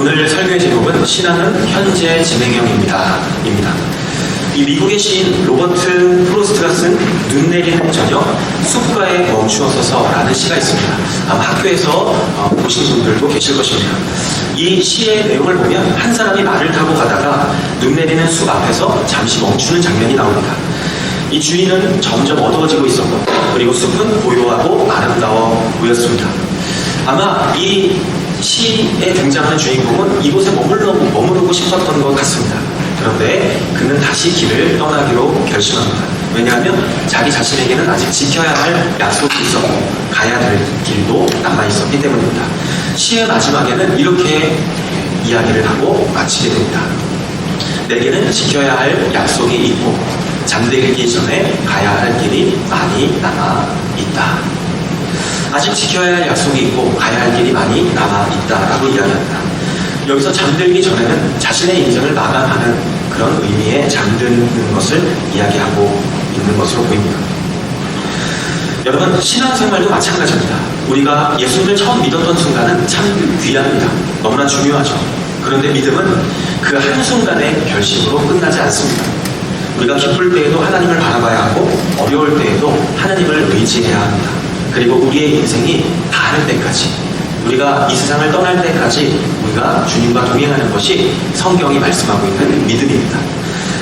오늘 설교의 제목은 신앙은 현재 진행형입니다. 이 미국의 시인 로버트 프로스트가 쓴 눈 내리는 저녁 숲가에 멈추어서라는 시가 있습니다. 아마 학교에서 보신 분들도 계실 것입니다. 이 시의 내용을 보면 한 사람이 말을 타고 가다가 눈 내리는 숲 앞에서 잠시 멈추는 장면이 나옵니다. 이 주인은 점점 어두워지고 있었고 그리고 숲은 고요하고 아름다워 보였습니다. 아마 이 시에 등장하는 주인공은 이곳에 머무르고 싶었던 것 같습니다. 그런데 그는 다시 길을 떠나기로 결심합니다. 왜냐하면 자기 자신에게는 아직 지켜야 할 약속이 있었고 가야 될 길도 남아있었기 때문입니다. 시의 마지막에는 이렇게 이야기를 하고 마치게 됩니다. 내게는 지켜야 할 약속이 있고 잠들기 전에 가야 할 길이 많이 남아있다. 아직 지켜야 할 약속이 있고 가야 할 길이 많이 남아있다라고 이야기합니다. 여기서 잠들기 전에는 자신의 인생을 마감하는 그런 의미의 잠드는 것을 이야기하고 있는 것으로 보입니다. 여러분, 신앙생활도 마찬가지입니다. 우리가 예수님을 처음 믿었던 순간은 참 귀합니다. 너무나 중요하죠. 그런데 믿음은 그 한순간의 결심으로 끝나지 않습니다. 우리가 기쁠 때에도 하나님을 바라봐야 하고 어려울 때에도 하나님을 의지해야 합니다. 그리고 우리의 인생이 다할 때까지, 우리가 이 세상을 떠날 때까지 우리가 주님과 동행하는 것이 성경이 말씀하고 있는 믿음입니다.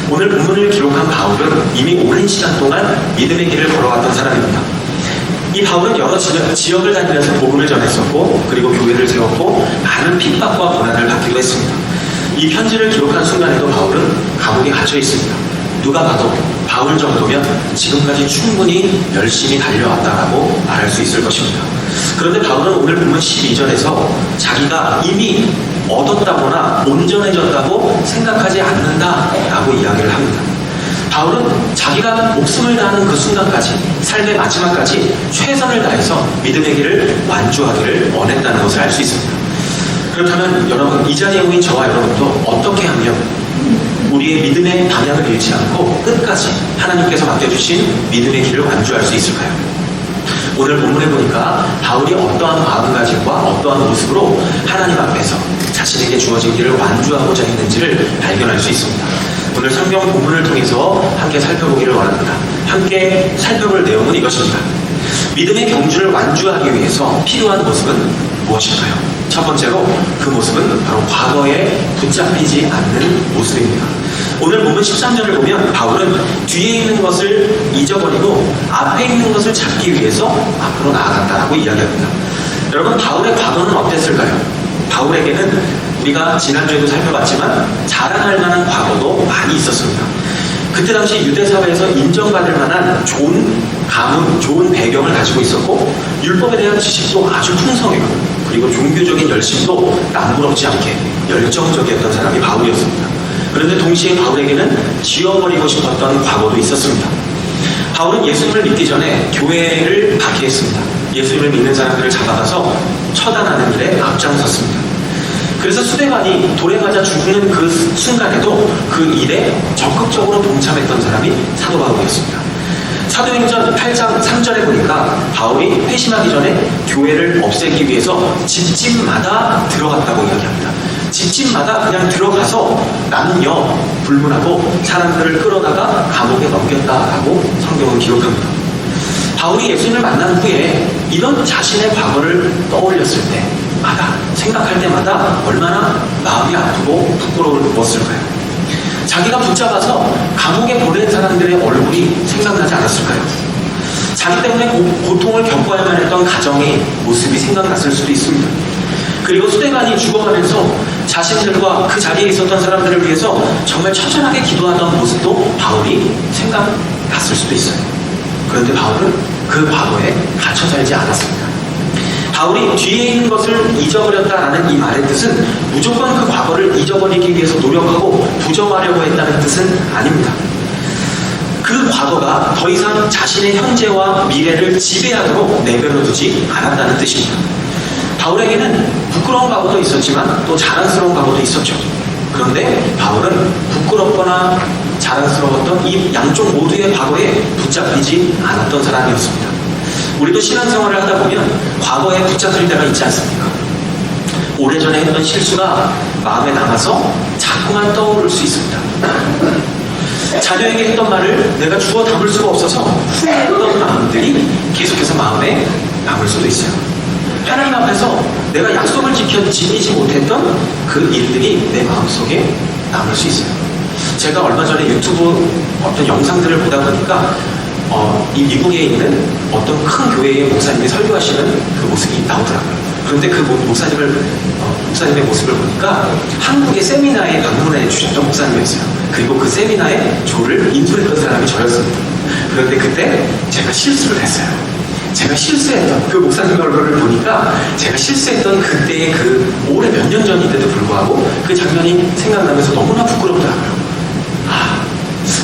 오늘 본문을 기록한 바울은 이미 오랜 시간 동안 믿음의 길을 걸어왔던 사람입니다. 이 바울은 여러 지역을 다니면서 복음을 전했었고 그리고 교회를 세웠고 많은 핍박과 고난을 받기도 했습니다. 이 편지를 기록한 순간에도 바울은 감옥에 갇혀 있습니다. 누가 봐도 바울 정도면 지금까지 충분히 열심히 달려왔다라고 말할 수 있을 것입니다. 그런데 바울은 오늘 본문 12절에서 자기가 이미 얻었다거나 온전해졌다고 생각하지 않는다라고 이야기를 합니다. 바울은 자기가 목숨을 다하는 그 순간까지, 삶의 마지막까지 최선을 다해서 믿음의 길을 완주하기를 원했다는 것을 알 수 있습니다. 그렇다면 여러분, 이 자리에 모인 저와 여러분도 어떻게 하면 우리의 믿음의 방향을 잃지 않고 끝까지 하나님께서 맡겨주신 믿음의 길을 완주할 수 있을까요? 오늘 본문에 보니까 바울이 어떠한 마음가짐과 어떠한 모습으로 하나님 앞에서 자신에게 주어진 길을 완주하고자 했는지를 발견할 수 있습니다. 오늘 성경 본문을 통해서 함께 살펴보기를 원합니다. 함께 살펴볼 내용은 이것입니다. 믿음의 경주를 완주하기 위해서 필요한 모습은 무엇일까요? 첫 번째로 그 모습은 바로 과거에 붙잡히지 않는 모습입니다. 오늘 본문 13절을 보면 바울은 뒤에 있는 것을 잊어버리고 앞에 있는 것을 잡기 위해서 앞으로 나아간다라고 이야기합니다. 여러분, 바울의 과거는 어땠을까요? 바울에게는 우리가 지난주에도 살펴봤지만 자랑할 만한 과거도 많이 있었습니다. 그때 당시 유대 사회에서 인정받을 만한 좋은 가문, 좋은 배경을 가지고 있었고 율법에 대한 지식도 아주 풍성했고 그리고 종교적인 열심도 남부럽지 않게 열정적이었던 사람이 바울이었습니다. 그런데 동시에 바울에게는 지워버리고 싶었던 과거도 있었습니다. 바울은 예수님을 믿기 전에 교회를 박해했습니다. 예수님을 믿는 사람들을 잡아가서 처단하는 일에 앞장섰습니다. 그래서 스데반이 돌에 맞아 죽는 그 순간에도 그 일에 적극적으로 동참했던 사람이 사도 바울이었습니다. 사도행전 8장 3절에 보니까 바울이 회심하기 전에 교회를 없애기 위해서 집집마다 들어갔다고 이야기합니다. 집집마다 그냥 들어가서 나는요 불문하고 사람들을 끌어다가 감옥에 넘겼다라고 성경은 기록합니다. 바울이 예수님을 만난 후에 이런 자신의 과거를 떠올렸을 때마다, 생각할 때마다 얼마나 마음이 아프고 부끄러웠을까요? 자기가 붙잡아서 감옥에 보낸 사람들의 얼굴이 생각나지 않았을까요? 자기 때문에 고통을 겪어야만 했던 가정의 모습이 생각났을 수도 있습니다. 그리고 스데반이 죽어가면서 자신들과 그 자리에 있었던 사람들을 위해서 정말 처절하게 기도하던 모습도 바울이 생각났을 수도 있어요. 그런데 바울은 그 과거에 갇혀 살지 않았습니다. 바울이 뒤에 있는 것을 잊어버렸다라는 이 말의 뜻은 무조건 그 과거를 잊어버리기 위해서 노력하고 부정하려고 했다는 뜻은 아닙니다. 그 과거가 더 이상 자신의 현재와 미래를 지배하도록 내버려두지 않았다는 뜻입니다. 바울에게는 부끄러운 과거도 있었지만 또 자랑스러운 과거도 있었죠. 그런데 바울은 부끄럽거나 자랑스러웠던 이 양쪽 모두의 과거에 붙잡히지 않았던 사람이었습니다. 우리도 신앙생활을 하다 보면 과거에 붙잡힐 때가 있지 않습니까? 오래전에 했던 실수가 마음에 남아서 자꾸만 떠오를 수 있습니다. 자녀에게 했던 말을 내가 주워 담을 수가 없어서 후회했던 마음들이 계속해서 마음에 남을 수도 있어요. 하나님 앞에서 내가 약속을 지키지 못했던 그 일들이 내 마음속에 남을 수 있어요. 제가 얼마 전에 유튜브 어떤 영상들을 보다 보니까 이 미국에 있는 어떤 큰 교회의 목사님이 설교하시는 그 모습이 나오더라고요. 그런데 그 목사님의 모습을 보니까 한국의 세미나에 방문해 주셨던 목사님이었어요. 그리고 그 세미나에 저를 인솔했던 사람이 저였습니다. 그런데 그때 제가 실수를 했어요. 제가 실수했던 그 목사님 얼굴을 보니까 제가 실수했던 그때의 그 올해 몇 년 전인데도 불구하고 그 장면이 생각나면서 너무나 부끄럽더라고요.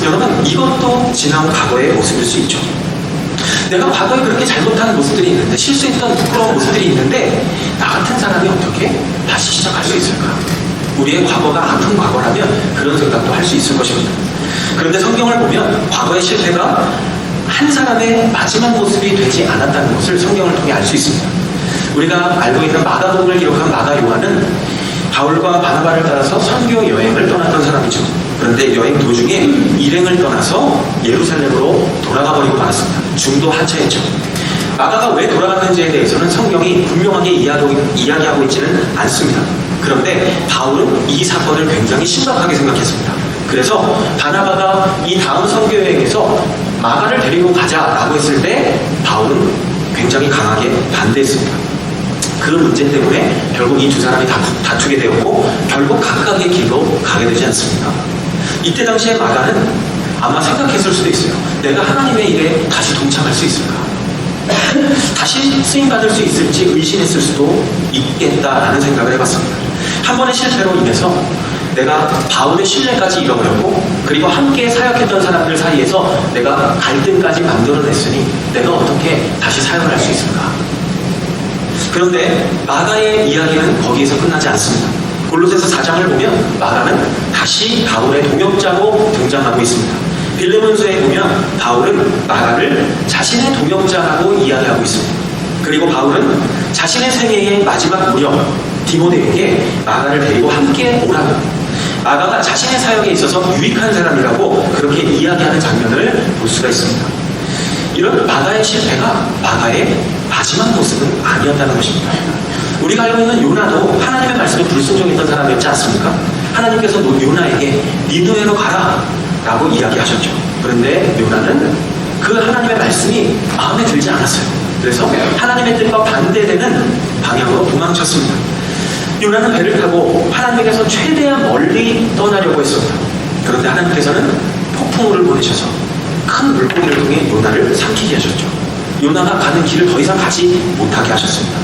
여러분, 이것도 지나온 과거의 모습일 수 있죠. 내가 과거에 그렇게 잘못한 모습들이 있는데, 실수했던 부끄러운 모습들이 있는데, 나 같은 사람이 어떻게 다시 시작할 수 있을까? 우리의 과거가 아픈 과거라면 그런 생각도 할 수 있을 것입니다. 그런데 성경을 보면 과거의 실패가 한 사람의 마지막 모습이 되지 않았다는 것을 성경을 통해 알 수 있습니다. 우리가 알고 있는 마가복음을 기록한 마가 요한은 바울과 바나바를 따라서 선교 여행을 떠났던 사람이죠. 그런데 여행 도중에 일행을 떠나서 예루살렘으로 돌아가 버리고 말았습니다. 중도 하차했죠. 마가가 왜 돌아갔는지에 대해서는 성경이 분명하게 이야기하고 있지는 않습니다. 그런데 바울은 이 사건을 굉장히 심각하게 생각했습니다. 그래서 바나바가 이 다음 선교 여행에서 마가를 데리고 가자라고 했을 때 바울은 굉장히 강하게 반대했습니다. 그 문제 때문에 결국 이 두 사람이 다투게 되었고 결국 각각의 길로 가게 되지 않습니까? 이때 당시에 마가는 아마 생각했을 수도 있어요. 내가 하나님의 일에 다시 동참할 수 있을까? 다시 쓰임받을 수 있을지 의심했을 수도 있겠다라는 생각을 해봤습니다. 한 번의 실패로 인해서 내가 바울의 신뢰까지 잃어버렸고, 그리고 함께 사역했던 사람들 사이에서 내가 갈등까지 만들어냈으니 내가 어떻게 다시 사역을 할 수 있을까? 그런데 마가의 이야기는 거기에서 끝나지 않습니다. 골로새서 4장을 보면 마가는 다시 바울의 동역자로 등장하고 있습니다. 빌레몬서에 보면 바울은 마가를 자신의 동역자라고 이야기하고 있습니다. 그리고 바울은 자신의 생애의 마지막 무렵 디모데에게 마가를 데리고 함께 오라고, 마가가 자신의 사역에 있어서 유익한 사람이라고 그렇게 이야기하는 장면을 볼 수가 있습니다. 이런 마가의 실패가 마가의 마지막 모습은 아니었다는 것입니다. 우리가 알고 있는 요나도 하나님의 말씀에 불순종했던 사람이었지 않습니까? 하나님께서 요나에게 니느웨로 가라 라고 이야기하셨죠. 그런데 요나는 그 하나님의 말씀이 마음에 들지 않았어요. 그래서 하나님의 뜻과 반대되는 방향으로 도망쳤습니다. 요나는 배를 타고 하나님께서 최대한 멀리 떠나려고 했습니다. 그런데 하나님께서는 폭풍우를 보내셔서 큰 물고기를 통해 요나를 삼키게 하셨죠. 요나가 가는 길을 더 이상 가지 못하게 하셨습니다.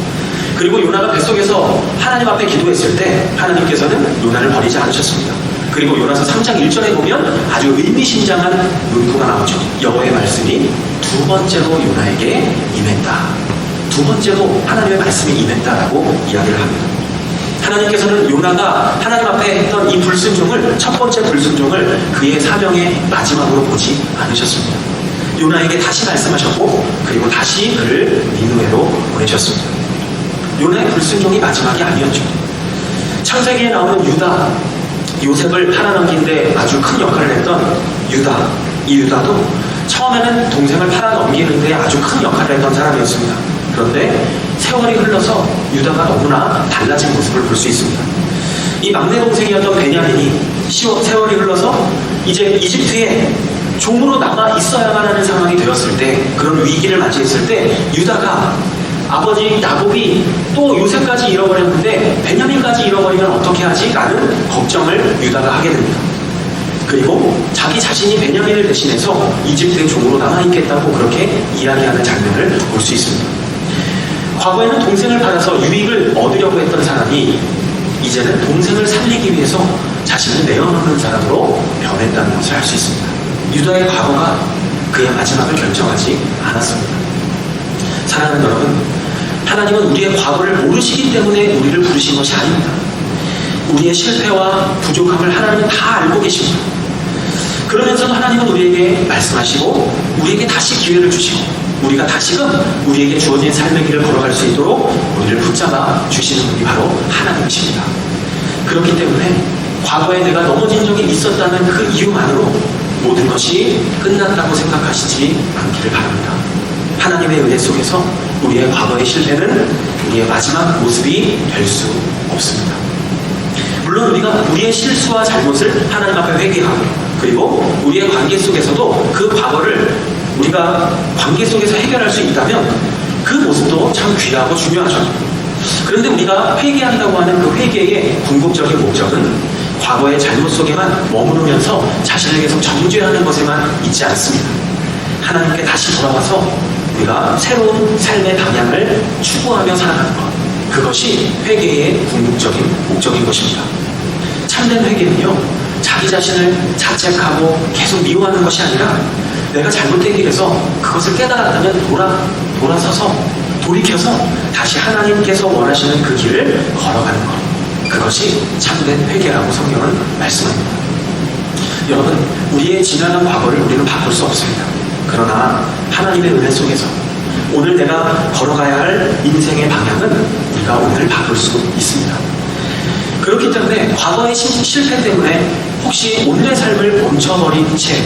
그리고 요나가 뱃속에서 하나님 앞에 기도했을 때 하나님께서는 요나를 버리지 않으셨습니다. 그리고 요나서 3장 1절에 보면 아주 의미심장한 문구가 나오죠. 여호와의 말씀이 두 번째로 요나에게 임했다. 두 번째로 하나님의 말씀이 임했다라고 이야기를 합니다. 하나님께서는 요나가 하나님 앞에 했던 이 불순종을, 첫 번째 불순종을 그의 사명의 마지막으로 보지 않으셨습니다. 요나에게 다시 말씀하셨고, 그리고 다시 그를 니느웨로 보내셨습니다. 요나의 불순종이 마지막이 아니었죠. 창세기에 나오는 유다, 요셉을 팔아넘긴 데 아주 큰 역할을 했던 유다, 이 유다도 처음에는 동생을 팔아넘기는 데 아주 큰 역할을 했던 사람이었습니다. 그런데 세월이 흘러서 유다가 너무나 달라진 모습을 볼 수 있습니다. 이 막내 동생이었던 베냐민이 세월이 흘러서 이제 이집트에 종으로 남아 있어야만 하는 상황이 되었을 때, 그런 위기를 맞이했을 때 유다가 아버지 야곱이 또 요셉까지 잃어버렸는데 베냐민까지 잃어버리면 어떻게 하지? 라는 걱정을 유다가 하게 됩니다. 그리고 자기 자신이 베냐민을 대신해서 이집트의 종으로 남아있겠다고 그렇게 이야기하는 장면을 볼 수 있습니다. 과거에는 동생을 팔아서 유익을 얻으려고 했던 사람이 이제는 동생을 살리기 위해서 자신을 내어놓는 사람으로 변했다는 것을 알 수 있습니다. 유다의 과거가 그의 마지막을 결정하지 않았습니다. 사랑하는 여러분, 하나님은 우리의 과거를 모르시기 때문에 우리를 부르신 것이 아닙니다. 우리의 실패와 부족함을 하나님은 다 알고 계십니다. 그러면서도 하나님은 우리에게 말씀하시고 우리에게 다시 기회를 주시고 우리가 다시금 우리에게 주어진 삶의 길을 걸어갈 수 있도록 우리를 붙잡아 주시는 분이 바로 하나님이십니다. 그렇기 때문에 과거에 내가 넘어진 적이 있었다는 그 이유만으로 모든 것이 끝났다고 생각하시지 않기를 바랍니다. 하나님의 은혜 속에서 우리의 과거의 실패는 우리의 마지막 모습이 될 수 없습니다. 물론 우리가 우리의 실수와 잘못을 하나님 앞에 회개하고, 그리고 우리의 관계 속에서도 그 과거를 우리가 관계 속에서 해결할 수 있다면 그 모습도 참 귀하고 중요하죠. 그런데 우리가 회개한다고 하는 그 회개의 궁극적인 목적은 과거의 잘못 속에만 머무르면서 자신을 계속 정죄하는 것에만 있지 않습니다. 하나님께 다시 돌아와서 우리가 새로운 삶의 방향을 추구하며 살아가는 것, 그것이 회개의 궁극적인 목적인 것입니다. 참된 회개는요, 자기 자신을 자책하고 계속 미워하는 것이 아니라 내가 잘못된 길에서 그것을 깨달았다면 돌아서서 돌이켜서 다시 하나님께서 원하시는 그 길을 걸어가는 것, 그것이 참된 회개라고 성경은 말씀합니다. 여러분, 우리의 지나간 과거를 우리는 바꿀 수 없습니다. 그러나 하나님의 은혜 속에서 오늘 내가 걸어가야 할 인생의 방향은 우리가 오늘 바꿀 수 있습니다. 그렇기 때문에 과거의 실패 때문에 혹시 오늘의 삶을 멈춰버린 채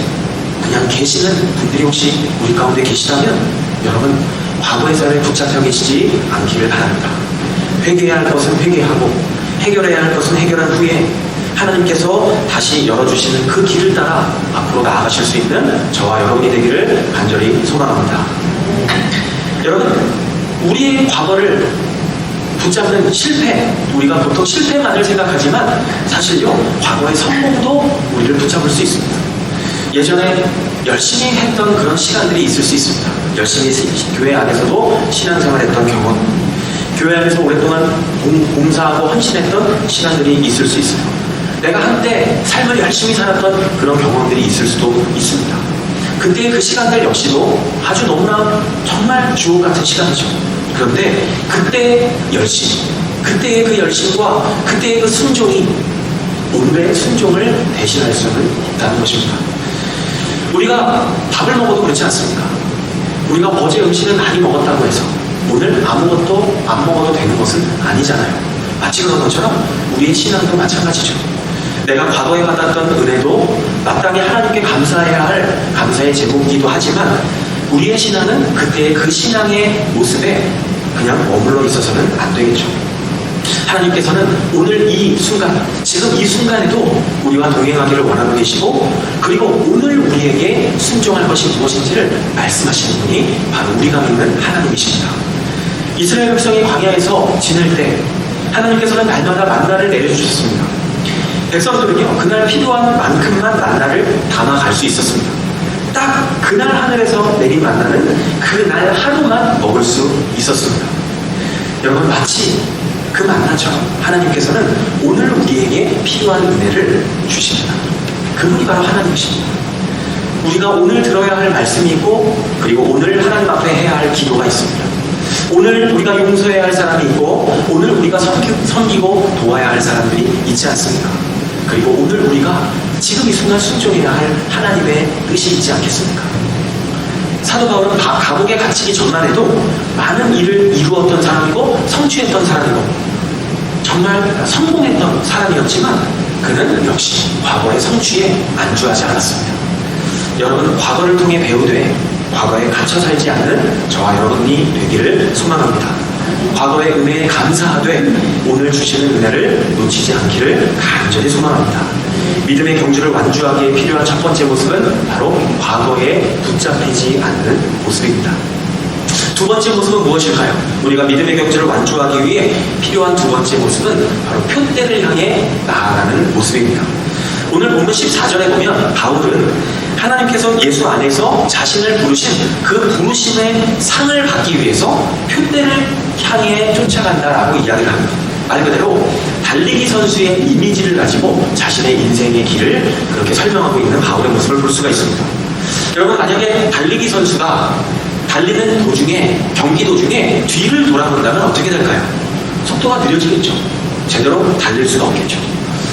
그냥 계시는 분들이 혹시 우리 가운데 계시다면 여러분, 과거의 삶에 붙잡혀 계시지 않기를 바랍니다. 회개해야 할 것은 회개하고 해결해야 할 것은 해결한 후에 하나님께서 다시 열어주시는 그 길을 따라 앞으로 나아가실 수 있는 저와 여러분이 되기를 간절히 소망합니다. 여러분, 우리의 과거를 붙잡는 실패, 우리가 보통 실패만을 생각하지만 사실요, 과거의 성공도 우리를 붙잡을 수 있습니다. 예전에 열심히 했던 그런 시간들이 있을 수 있습니다. 열심히 교회 안에서도 신앙생활했던 경험, 교회 안에서 오랫동안 봉사하고 헌신했던 시간들이 있을 수 있어요. 내가 한때 삶을 열심히 살았던 그런 경험들이 있을 수도 있습니다. 그때의 그 시간들 역시도 아주 너무나 정말 주옥 같은 시간이죠. 그런데 그때의 열심, 그때의 그 열심과 그때의 그 순종이 오늘의 순종을 대신할 수는 없다는 것입니다. 우리가 밥을 먹어도 그렇지 않습니까? 우리가 어제 음식을 많이 먹었다고 해서 오늘 아무것도 안 먹어도 되는 것은 아니잖아요. 마치 그런 것처럼 우리의 신앙도 마찬가지죠. 내가 과거에 받았던 은혜도 마땅히 하나님께 감사해야 할 감사의 제목이기도 하지만 우리의 신앙은 그때의 그 신앙의 모습에 그냥 머물러 있어서는 안 되겠죠. 하나님께서는 오늘 이 순간, 지금 이 순간에도 우리와 동행하기를 원하고 계시고, 그리고 오늘 우리에게 순종할 것이 무엇인지를 말씀하시는 분이 바로 우리가 믿는 하나님이십니다. 이스라엘 백성이 광야에서 지낼 때 하나님께서는 날마다 만나를 내려주셨습니다. 백성들은요, 그날 필요한 만큼만 만나를 담아갈 수 있었습니다. 딱 그날 하늘에서 내린 만나는 그날 하루만 먹을 수 있었습니다. 여러분, 마치 그 만나처럼 하나님께서는 오늘 우리에게 필요한 은혜를 주십니다. 그분이 바로 하나님이십니다. 우리가 오늘 들어야 할 말씀이 있고, 그리고 오늘 하나님 앞에 해야 할 기도가 있습니다. 오늘 우리가 용서해야 할 사람이 있고, 오늘 우리가 섬기고 도와야 할 사람들이 있지 않습니까? 그리고 오늘 우리가 지금 이 순간 순종해야 할 하나님의 뜻이 있지 않겠습니까? 사도 바울은 감옥에 갇히기 전날에도 많은 일을 이루었던 사람이고 성취했던 사람이고 정말 성공했던 사람이었지만 그는 역시 과거의 성취에 안주하지 않았습니다. 여러분, 과거를 통해 배우되 과거에 갇혀 살지 않는 저와 여러분이 되기를 소망합니다. 과거의 은혜에 감사하되 오늘 주시는 은혜를 놓치지 않기를 간절히 소망합니다. 믿음의 경주를 완주하기에 필요한 첫 번째 모습은 바로 과거에 붙잡히지 않는 모습입니다. 두 번째 모습은 무엇일까요? 우리가 믿음의 경주를 완주하기 위해 필요한 두 번째 모습은 바로 표대를 향해 나아가는 모습입니다. 오늘 본문 14절에 보면 바울은 하나님께서 예수 안에서 자신을 부르신 그 부르심의 상을 받기 위해서 표대를 향해 쫓아간다라고 이야기를 합니다. 말 그대로 달리기 선수의 이미지를 가지고 자신의 인생의 길을 그렇게 설명하고 있는 바울의 모습을 볼 수가 있습니다. 여러분, 만약에 달리기 선수가 달리는 도중에, 경기 도중에 뒤를 돌아본다면 어떻게 될까요? 속도가 느려지겠죠. 제대로 달릴 수가 없겠죠.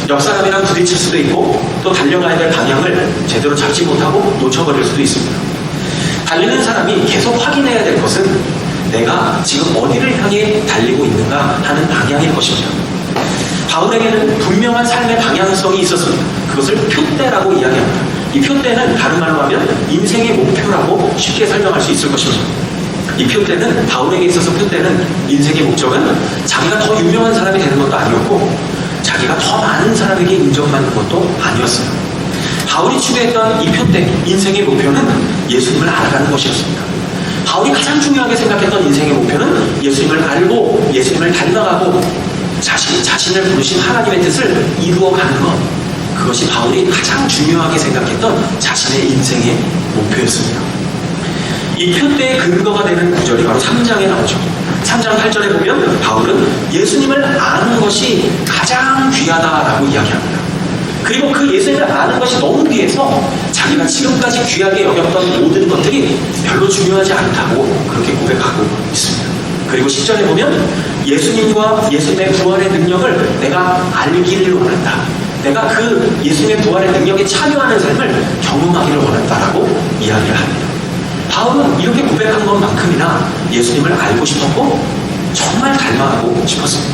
옆 사람이랑 부딪힐 수도 있고 또 달려가야 될 방향을 제대로 잡지 못하고 놓쳐버릴 수도 있습니다. 달리는 사람이 계속 확인해야 될 것은 내가 지금 어디를 향해 달리고 있는가 하는 방향일 것입니다. 바울에게는 분명한 삶의 방향성이 있었습니다. 그것을 표대라고 이야기합니다. 이 표대는 다른 말로 하면 인생의 목표라고 쉽게 설명할 수 있을 것입니다. 이 표대는, 바울에게 있어서 표대는 인생의 목적은 자기가 더 유명한 사람이 되는 것도 아니었고 자기가 더 많은 사람에게 인정받는 것도 아니었어요. 바울이 추구했던 이 표대, 인생의 목표는 예수님을 알아가는 것이었습니다. 바울이 가장 중요하게 생각했던 인생의 목표는 예수님을 알고 예수님을 닮아가고 자신을 부르신 하나님의 뜻을 이루어가는 것, 그것이 바울이 가장 중요하게 생각했던 자신의 인생의 목표였습니다. 이 표대의 근거가 되는 구절이 바로 3장에 나오죠. 3장 8절에 보면 바울은 예수님을 아는 것이 가장 귀하다라고 이야기합니다. 그리고 그 예수님을 아는 것이 너무 귀해서 자기가 지금까지 귀하게 여겼던 모든 것들이 별로 중요하지 않다고 그렇게 고백하고 있습니다. 그리고 10절에 보면 예수님과 예수님의 부활의 능력을 내가 알기를 원한다. 내가 그 예수님의 부활의 능력에 참여하는 삶을 경험하기를 원한다라고 이야기를 합니다. 바울은 이렇게 고백한 것만큼이나 예수님을 알고 싶었고 정말 닮아가고 싶었습니다.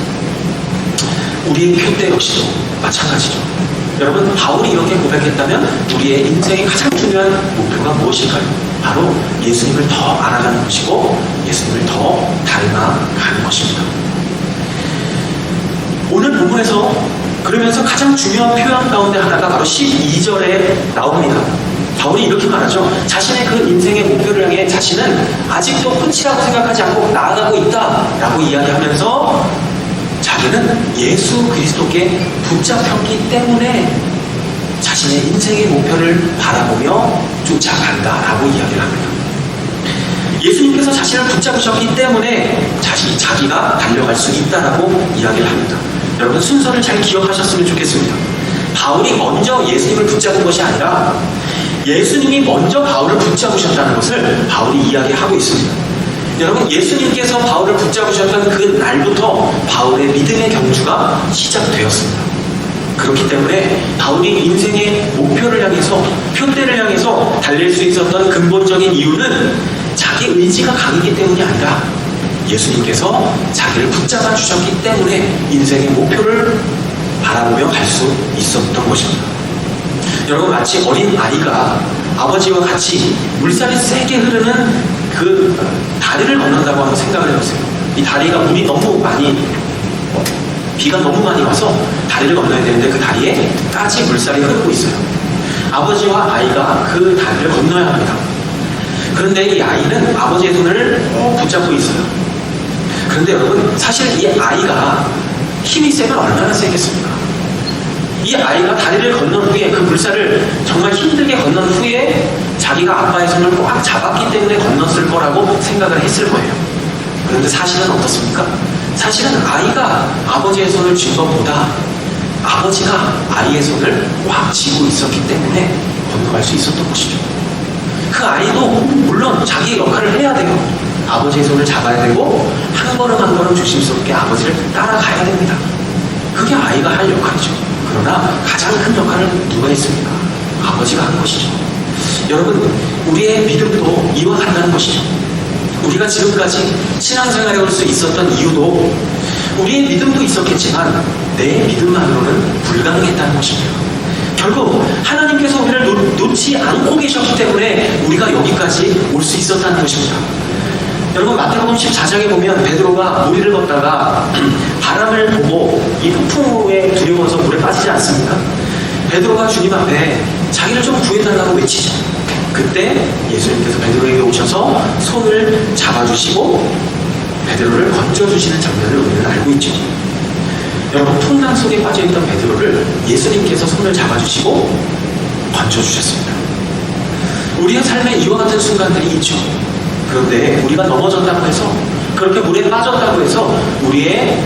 우리의 표대 역시도 마찬가지죠. 여러분, 바울이 이렇게 고백했다면 우리의 인생의 가장 중요한 목표가 무엇일까요? 바로 예수님을 더 알아가는 것이고 예수님을 더 닮아가는 것입니다. 오늘 본문에서 그러면서 가장 중요한 표현 가운데 하나가 바로 12절에 나옵니다. 바울이 이렇게 말하죠. 자신의 그 인생의 목표를 향해 자신은 아직도 끝이라고 생각하지 않고 나아가고 있다라고 이야기하면서 자기는 예수 그리스도께 붙잡혔기 때문에 자신의 인생의 목표를 바라보며 쫓아간다라고 이야기를 합니다. 예수님께서 자신을 붙잡으셨기 때문에 자기가 달려갈 수 있다라고 이야기를 합니다. 여러분, 순서를 잘 기억하셨으면 좋겠습니다. 바울이 먼저 예수님을 붙잡은 것이 아니라 예수님이 먼저 바울을 붙잡으셨다는 것을 바울이 이야기하고 있습니다. 여러분, 예수님께서 바울을 붙잡으셨던 그 날부터 바울의 믿음의 경주가 시작되었습니다. 그렇기 때문에 바울이 인생의 목표를 향해서, 표대를 향해서 달릴 수 있었던 근본적인 이유는 자기 의지가 강했기 때문이 아니라 예수님께서 자기를 붙잡아 주셨기 때문에 인생의 목표를 바라보며 갈 수 있었던 것입니다. 여러분, 마치 어린 아이가 아버지와 같이 물살이 세게 흐르는 그 다리를 건넌다고 한번 생각을 해보세요. 이 다리가 물이 너무 많이, 비가 너무 많이 와서 다리를 건너야 되는데 그 다리에 까치 물살이 흐르고 있어요. 아버지와 아이가 그 다리를 건너야 합니다. 그런데 이 아이는 아버지의 손을 꼭 붙잡고 있어요. 그런데 여러분, 사실 이 아이가 힘이 세면 얼마나 세겠습니까? 이 아이가 다리를 건넌 후에 그 물살을 정말 힘들게 건넌 후에 자기가 아빠의 손을 꽉 잡았기 때문에 건넜을 거라고 생각을 했을 거예요. 그런데 사실은 어떻습니까? 사실은 아이가 아버지의 손을 쥔 것보다 아버지가 아이의 손을 꽉 쥐고 있었기 때문에 건너갈 수 있었던 것이죠. 그 아이도 물론 자기의 역할을 해야 돼요. 아버지의 손을 잡아야 되고 한 걸음 한 걸음 조심스럽게 아버지를 따라가야 됩니다. 그게 아이가 할 역할이죠. 그러나 가장 큰 역할을 누가 했습니까? 아버지가 한 것이죠. 여러분, 우리의 믿음도 이와 같다는 것이죠. 우리가 지금까지 신앙생활에 올 수 있었던 이유도 우리의 믿음도 있었겠지만 내 믿음만으로는 불가능했다는 것입니다. 결국 하나님께서 우리를 놓지 않고 계셨기 때문에 우리가 여기까지 올 수 있었다는 것입니다. 여러분, 마태복음 14장에 보면 베드로가 무리를 걷다가 바람을 보고 이 폭풍우에 두려워서 물에 빠지지 않습니까? 베드로가 주님 앞에 자기를 좀 구해달라고 외치죠. 그때 예수님께서 베드로에게 오셔서 손을 잡아주시고 베드로를 건져주시는 장면을 우리는 알고 있죠. 여러분, 풍랑 속에 빠져있던 베드로를 예수님께서 손을 잡아주시고 건져주셨습니다. 우리의 삶에 이와 같은 순간들이 있죠. 그런데 우리가 넘어졌다고 해서, 그렇게 물에 빠졌다고 해서 우리의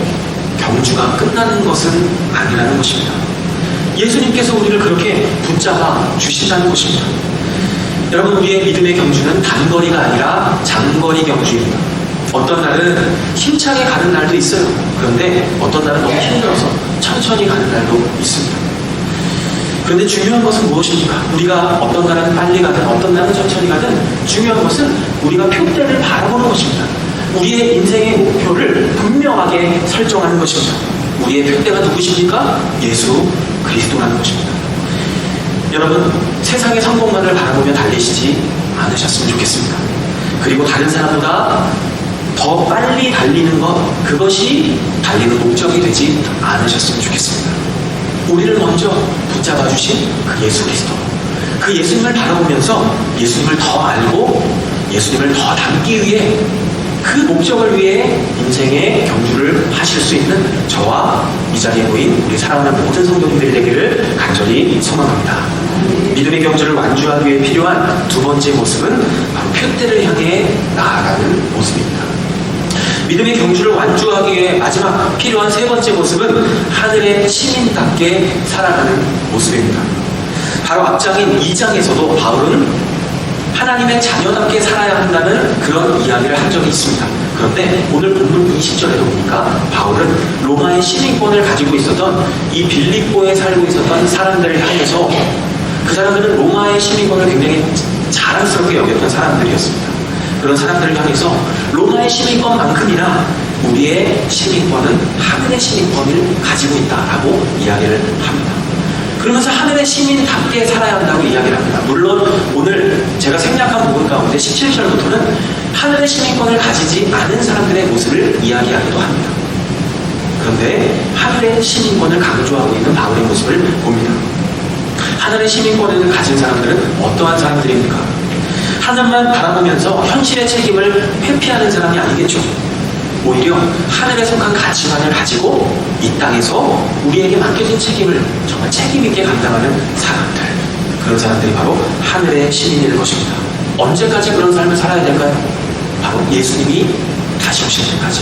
경주가 끝나는 것은 아니라는 것입니다. 예수님께서 우리를 그렇게 붙잡아 주신다는 것입니다. 여러분, 우리의 믿음의 경주는 단거리가 아니라 장거리 경주입니다. 어떤 날은 힘차게 가는 날도 있어요. 그런데 어떤 날은 너무 힘들어서 천천히 가는 날도 있습니다. 그런데 중요한 것은 무엇입니까? 우리가 어떤 나라는 빨리 가든 어떤 나라는 천천히 가든 중요한 것은 우리가 표대를 바라보는 것입니다. 우리의 인생의 목표를 분명하게 설정하는 것입니다. 우리의 표대가 누구십니까? 예수 그리스도라는 것입니다. 여러분, 세상의 성공만을 바라보며 달리시지 않으셨으면 좋겠습니다. 그리고 다른 사람보다 더 빨리 달리는 것, 그것이 달리는 목적이 되지 않으셨으면 좋겠습니다. 우리를 먼저 붙잡아 주신 그 예수 그리스도, 그 예수님을 바라보면서 예수님을 더 알고 예수님을 더 닮기 위해, 그 목적을 위해 인생의 경주를 하실 수 있는 저와 이 자리에 모인 우리 사랑하는 모든 성도님들이 되기를 간절히 소망합니다. 믿음의 경주를 완주하기 위해 필요한 두 번째 모습은 바로 표대를 향해 나아가는 모습입니다. 믿음의 경주를 완주하기 위해 마지막 필요한 세 번째 모습은 하늘의 시민답게 살아가는 모습입니다. 바로 앞장인 2장에서도 바울은 하나님의 자녀답게 살아야 한다는 그런 이야기를 한 적이 있습니다. 그런데 오늘 본문 20절에도 보니까 바울은 로마의 시민권을 가지고 있었던 이 빌립보에 살고 있었던 사람들을 향해서, 그 사람들은 로마의 시민권을 굉장히 자랑스럽게 여겼던 사람들이었습니다. 그런 사람들을 향해서 로마의 시민권만큼이나 우리의 시민권은 하늘의 시민권을 가지고 있다라고 이야기를 합니다. 그러면서 하늘의 시민답게 살아야 한다고 이야기를 합니다. 물론 오늘 제가 생략한 부분 가운데 17절부터는 하늘의 시민권을 가지지 않은 사람들의 모습을 이야기하기도 합니다. 그런데 하늘의 시민권을 강조하고 있는 바울의 모습을 봅니다. 하늘의 시민권을 가진 사람들은 어떠한 사람들입니까? 하늘만 바라보면서 현실의 책임을 회피하는 사람이 아니겠죠. 오히려 하늘에 속한 가치관을 가지고 이 땅에서 우리에게 맡겨진 책임을 정말 책임있게 감당하는 사람들, 그런 사람들이 바로 하늘의 시민일 것입니다. 언제까지 그런 삶을 살아야 될까요? 바로 예수님이 다시 오실 때까지.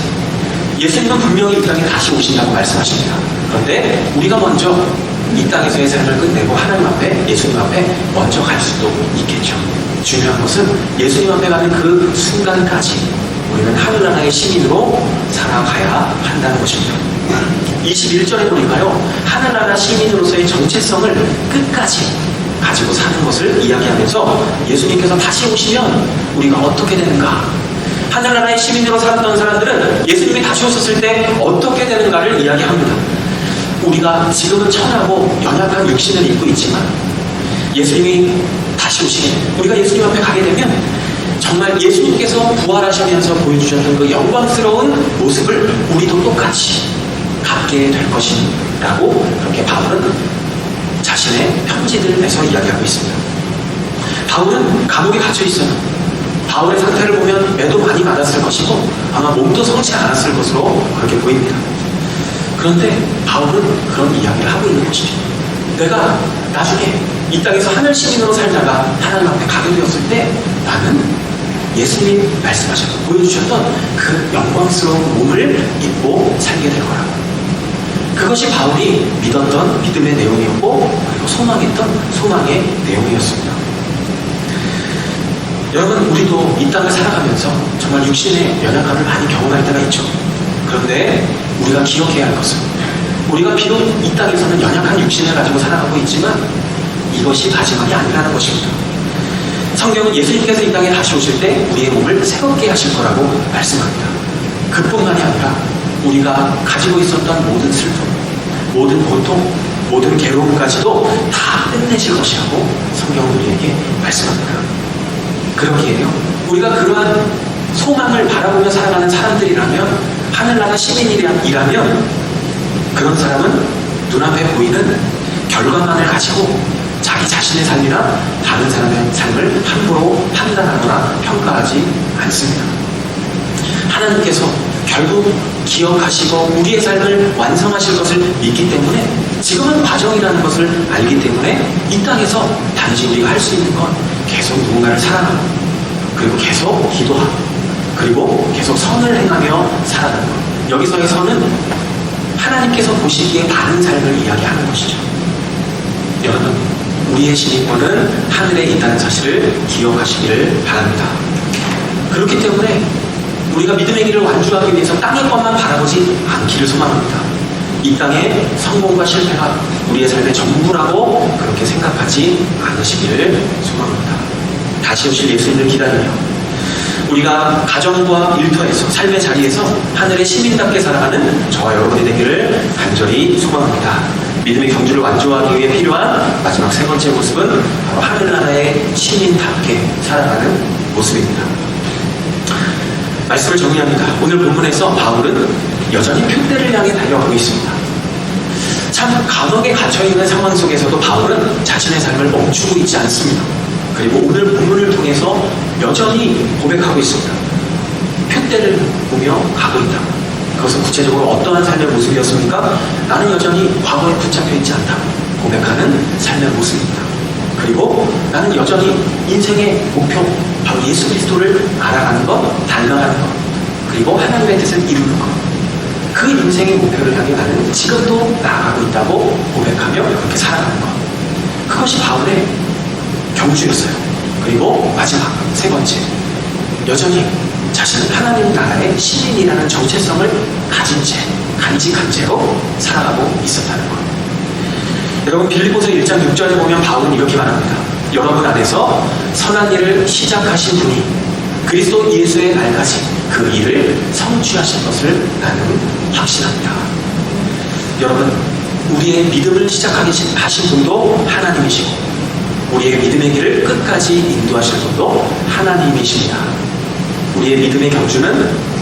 예수님은 분명히 이 땅에 다시 오신다고 말씀하십니다. 그런데 우리가 먼저 이 땅에서의 삶을 끝내고 하나님 앞에, 예수님 앞에 먼저 갈 수도 있겠죠. 중요한 것은 예수님 앞에 가는 그 순간까지 우리는 하늘나라의 시민으로 살아가야 한다는 것입니다. 21절에 보니까요, 하늘나라 시민으로서의 정체성을 끝까지 가지고 사는 것을 이야기하면서 예수님께서 다시 오시면 우리가 어떻게 되는가, 하늘나라의 시민으로 살았던 사람들은 예수님이 다시 오셨을 때 어떻게 되는가를 이야기합니다. 우리가 지금은 천하고 연약한 육신을 입고 있지만 예수님이 다시 오시게, 우리가 예수님 앞에 가게 되면 정말 예수님께서 부활하시면서 보여주셨던 그 영광스러운 모습을 우리도 똑같이 갖게 될 것이라고, 그렇게 바울은 자신의 편지들에서 이야기하고 있습니다. 바울은 감옥에 갇혀 있어요. 바울의 상태를 보면 매도 많이 맞았을 것이고 아마 몸도 성치 않았을 것으로 그렇게 보입니다. 그런데 바울은 그런 이야기를 하고 있는 것이죠. 내가 나중에 이 땅에서 하늘 시민으로 살다가 하나님 앞에 가게 되었을 때 나는 예수님이 말씀하셔서 보여주셨던 그 영광스러운 몸을 입고 살게 될 거라고. 그것이 바울이 믿었던 믿음의 내용이었고, 그리고 소망했던 소망의 내용이었습니다. 여러분, 우리도 이 땅을 살아가면서 정말 육신의 연약함을 많이 경험할 때가 있죠. 그런데 우리가 기억해야 할 것은, 우리가 비록 이 땅에서는 연약한 육신을 가지고 살아가고 있지만 이것이 마지막이 아니라는 것입니다. 성경은 예수님께서 이 땅에 다시 오실 때 우리의 몸을 새롭게 하실 거라고 말씀합니다. 그뿐만이 아니라 우리가 가지고 있었던 모든 슬픔, 모든 고통, 모든 괴로움까지도 다 끝내실 것이라고 성경은 우리에게 말씀합니다. 그러기에요, 우리가 그러한 소망을 바라보며 살아가는 사람들이라면, 하늘나라 시민이라면, 그런 사람은 눈앞에 보이는 결과만을 가지고 자기 자신의 삶이나 다른 사람의 삶을 함부로 판단하거나 평가하지 않습니다. 하나님께서 결국 기억하시고 우리의 삶을 완성하실 것을 믿기 때문에, 지금은 과정이라는 것을 알기 때문에 이 땅에서 단지 우리가 할 수 있는 건 계속 누군가를 사랑하고, 그리고 계속 기도하고, 그리고 계속 선을 행하며 살아가는 것. 여기서의 선은 하나님께서 보시기에 바른 삶을 이야기하는 것이죠. 여러분, 우리의 시민권은 하늘에 있다는 사실을 기억하시기를 바랍니다. 그렇기 때문에 우리가 믿음의 길을 완주하기 위해서 땅의 것만 바라보지 않기를 소망합니다. 이 땅의 성공과 실패가 우리의 삶의 전부라고 그렇게 생각하지 않으시기를 소망합니다. 다시 오실 예수님을 기다리며 우리가 가정과 일터에서 삶의 자리에서 하늘의 시민답게 살아가는 저와 여러분이 되기를 간절히 소망합니다. 믿음의 경주를 완주하기 위해 필요한 마지막 세 번째 모습은 바로 하늘나라의 시민답게 살아가는 모습입니다. 말씀을 정리합니다. 오늘 본문에서 바울은 여전히 표대를 향해 달려가고 있습니다. 참 감옥에 갇혀있는 상황 속에서도 바울은 자신의 삶을 멈추고 있지 않습니다. 그리고 오늘 본문을 통해서 여전히 고백하고 있습니다. 표대를 보며 가고 있다. 그것은 구체적으로 어떠한 삶의 모습이었습니까? 나는 여전히 과거에 붙잡혀 있지 않다. 고백하는 삶의 모습입니다. 그리고 나는 여전히 인생의 목표, 바로 예수 그리스도를 알아가는 것, 닮아가는 것, 그리고 하나님의 뜻을 이루는 것. 그 인생의 목표를 향해 나는 지금도 나아가고 있다고 고백하며 그렇게 살아가는 것. 그것이 바울의 경주였어요. 그리고 마지막 세 번째, 여전히 자신은 하나님 나라의 시민이라는 정체성을 가진 채, 간직한 채로 살아가고 있었다는 것. 여러분, 빌립보서 1장 6절에 보면 바울은 이렇게 말합니다. 여러분 안에서 선한 일을 시작하신 분이 그리스도 예수의 날까지 그 일을 성취하실 것을 나는 확신합니다. 여러분, 우리의 믿음을 시작하게 하신 분도 하나님이시고 우리의 믿음의 길을 끝까지 인도하실 분도 하나님이십니다. 우리의 믿음의 경주는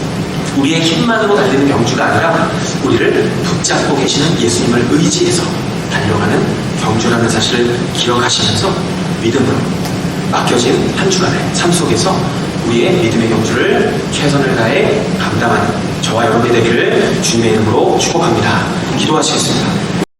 우리의 힘만으로 달리는 경주가 아니라 우리를 붙잡고 계시는 예수님을 의지해서 달려가는 경주라는 사실을 기억하시면서 믿음으로 맡겨진 한 주간의 삶 속에서 우리의 믿음의 경주를 최선을 다해 감당하는 저와 여러분이 되기를 주님의 이름으로 축복합니다. 기도하시겠습니다.